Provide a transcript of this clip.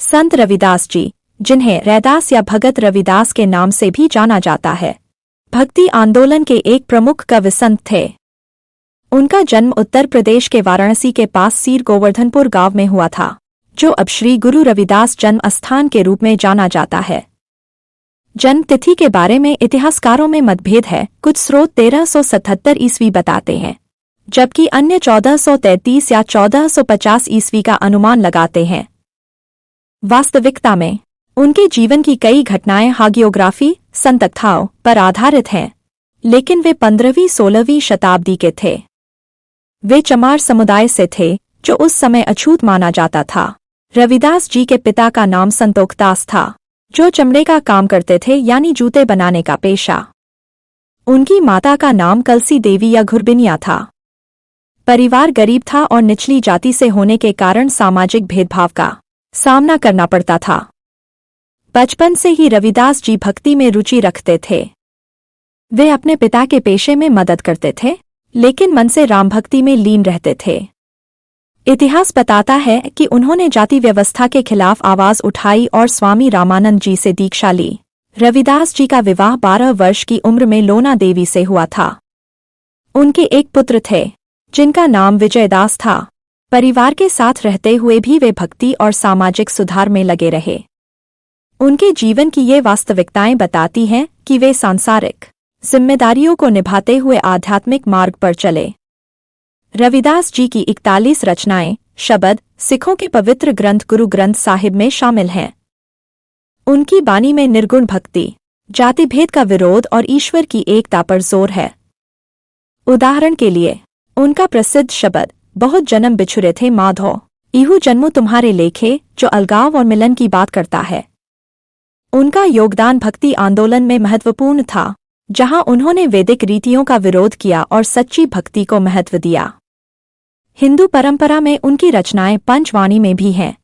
संत रविदास जी, जिन्हें रैदास या भगत रविदास के नाम से भी जाना जाता है, भक्ति आंदोलन के एक प्रमुख कवि संत थे। उनका जन्म उत्तर प्रदेश के वाराणसी के पास सीर गोवर्धनपुर गांव में हुआ था, जो अब श्री गुरु रविदास जन्म स्थान के रूप में जाना जाता है। जन्म तिथि के बारे में इतिहासकारों में मतभेद है। कुछ स्रोत 1377 ईस्वी बताते हैं, जबकि अन्य 1433 या 1450 ईस्वी का अनुमान लगाते हैं। वास्तविकता में उनके जीवन की कई घटनाएं हागियोग्राफी संतकथाओं पर आधारित हैं, लेकिन वे 15वीं-16वीं शताब्दी के थे। वे चमार समुदाय से थे, जो उस समय अछूत माना जाता था। रविदास जी के पिता का नाम संतोखदास था, जो चमड़े का काम करते थे, यानी जूते बनाने का पेशा। उनकी माता का नाम कलसी देवी या घुरबिनिया था। परिवार गरीब था और निचली जाति से होने के कारण सामाजिक भेदभाव का सामना करना पड़ता था। बचपन से ही रविदास जी भक्ति में रुचि रखते थे। वे अपने पिता के पेशे में मदद करते थे, लेकिन मन से राम भक्ति में लीन रहते थे। इतिहास बताता है कि उन्होंने जाति व्यवस्था के खिलाफ आवाज उठाई और स्वामी रामानंद जी से दीक्षा ली। रविदास जी का विवाह 12 वर्ष की उम्र में लोना देवी से हुआ था। उनके एक पुत्र थे, जिनका नाम विजयदास था। परिवार के साथ रहते हुए भी वे भक्ति और सामाजिक सुधार में लगे रहे। उनके जीवन की ये वास्तविकताएं बताती हैं कि वे सांसारिक जिम्मेदारियों को निभाते हुए आध्यात्मिक मार्ग पर चले। रविदास जी की 41 रचनाएं शब्द सिखों के पवित्र ग्रंथ गुरु ग्रंथ साहिब में शामिल हैं। उनकी बानी में निर्गुण भक्ति, जाति भेद का विरोध और ईश्वर की एकता पर जोर है। उदाहरण के लिए उनका प्रसिद्ध शब्द बहुत जन्म बिछुरे थे माधो, इहू जन्मों तुम्हारे लेखे, जो अलगाव और मिलन की बात करता है। उनका योगदान भक्ति आंदोलन में महत्वपूर्ण था, जहां उन्होंने वैदिक रीतियों का विरोध किया और सच्ची भक्ति को महत्व दिया। हिंदू परंपरा में उनकी रचनाएं पंचवाणी में भी हैं,